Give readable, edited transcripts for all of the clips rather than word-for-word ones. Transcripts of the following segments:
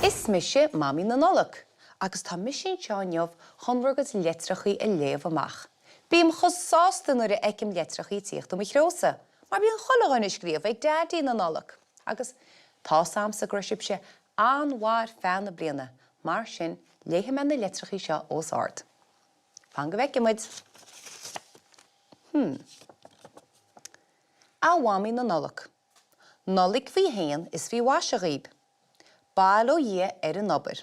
Is mise Mhamaí na Nollaig, agus tá misin seo neamh chunmhar letrachaí a léamh amach. Bíam chosásta nuair a eicim letrachaí tíocht am chrósa, mar bíon cholagáin is scríomh ag Dhaidí na Nollaig. Agus tá samsa gruisib se anmhar feann na bliana, mar sin léithe me na letrachaí seo os ard. Fan go bhheicimiid. Mhamaí na Nollaig. Nollaig bhí héan is bhí was a ghíb. Báil ó dhé an obair.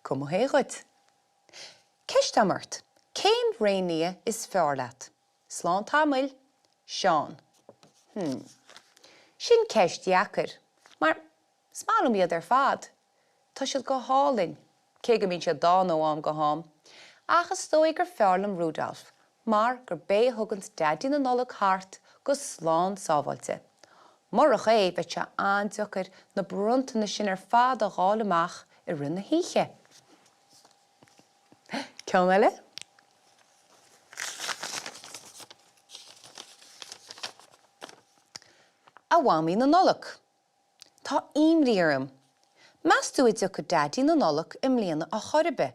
Cum ó héaghaid. Ceist amart, cén reinfhia is fearr leat. Slán tamil, Seán. Sin ceist deacair, mar smálam iad ar fad. Tá siad go hálinn, cé go mbíonn siad dá nó am go ham. Achas dóigh gur fearlam Rudolf, mar gur bé thugant Dhaidí na Nollaig thart go slán sábhailte. Mar a ché bheith se andeachar na bruntaine sin ar fad a gháil amach I rinne híche. Ceann eile? Mhamaí na Nollaig. Tá imrí orm. Meas dúid go Dhaidí na Nollaig I mbliana a chorbe.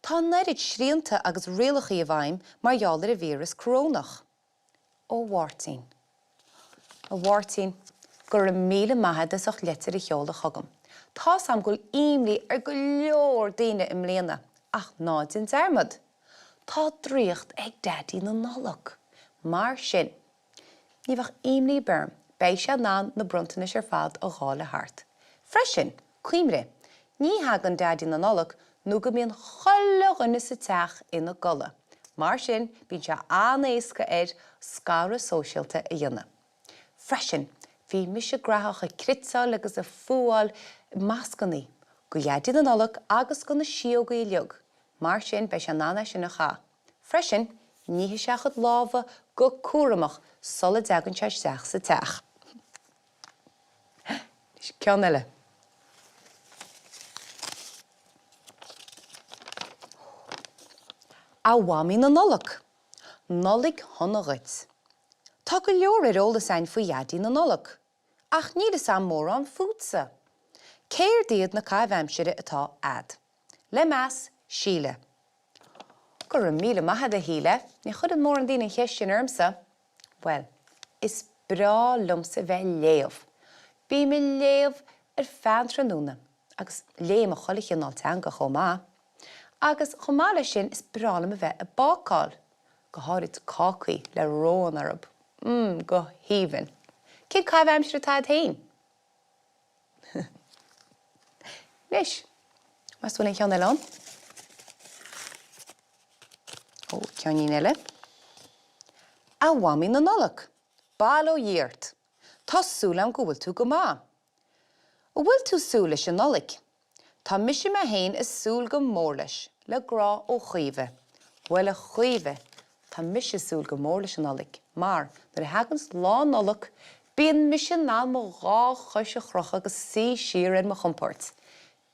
Tá neirid sríanta agus rialachaí a bhaim mar gheallar a vírus corónach. Ó bhharrtaín. A bhharrtaín gur a míle maithe is ach letar I cheola chugam. Tá sam gúil imrí ar go leor daoine I mbliana, ach nádin dermad. Tá dríocht ag Dhaidí na Nollaig. Mar sin, ní bheadh imrí berm, beidh sé ná na bruntaine ar fad a gháil a thart. Freisin, cuimre, ní hagan Dhaidí na Nollaig nó go mbíonn chollaghaine sa teach ina gola. Mar sin, bíonn sé anéasca scara sóisialta a dhéanamh. Freisin, bhí mise grathach a critsáil agus a fúáil mascaní, go Dhaidí na Nollaig agus go na siógaí leog. Mar sin beidh sé nána sin a chá. Freisin, níthe seachad lábha go cúramach sola deagann sé seach sa teach. Ceann eile. Mhamaí na Nollaig. Nollaig honnaghait. Tá go leor ar ólas ein faoi Dhaidí na Nollaig, ach ní is am mór an fútsa. Céir diad na caibhheimsire atá ad. Le meas síle. Gur a míle maithe a híle, ní chud an mór an daoine cheistin ormsa. Well, is brá lumsa bheith léamh. Bí me léamh ar feann tránúna, agus léam a choilech an altean go chomá. Agus chomá lei sin is brálam a bheith a bácáil. Go háirid cácaí le róin arab. Go híhann. Cén caibhheimsire atá hain? Leis, mas bhfuil an ceann eile an? Ó, ceannín eile. Mhamaí na Nollaig. Báil ó dhiairt. Tásúlam go bhfuil tú go má. Ó bhfuil tú súil leis an Nollaig. Tá mise me hain is súil go mór leis, le grá ó chuomheh. Bhfuil a chuomheh, tá mise súil go mór leis an Nollaig. Mar, nuair a hagans lá Nollaig, bíonn mise ná mo gá chuis a chroch agus sí siar ar mo chomport.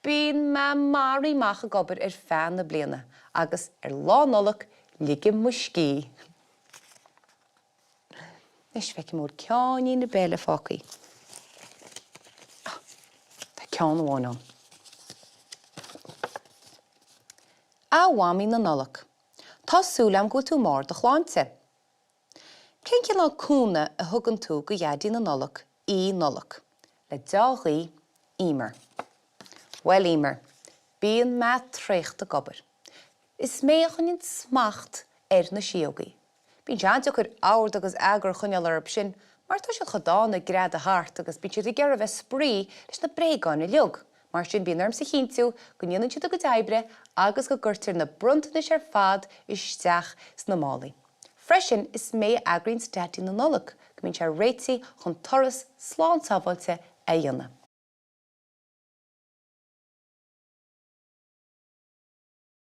Bíonn Mamai mach a gobar ar feann na bliana, agus ar lá Nollaig ligim mo scí. Is feici mór ceanní na béle fácaí. Tá ceann amháin an. Mhamaí na Nollaig. Tásúlam go tú mór do chláinte. Cén cin á cúnamh a thugann tú go Dhaidí na Nollaig í Nollaig. Le dágaí ímar. Well ímar, bíonn me trécht a gobar. Is méochainn smacht ar na siógaí. Bíonn seanteach ar áard agus agar chuneal arab sin, mar tá siad chodána gréad a thart agus bíonn siad i gcearr a bheith sprí leis na bréagáin i leog. Mar sin bíonn orm sa chinntiú go ndéanann siad go d'oibre agus go gurtar na bruntaine ar fad isteach sna Mhamaí. Freisin is mé agrinn Dhaidí na Nollaig, go mbíonn sé réití chun toras slán sábhailte a dhéanamh.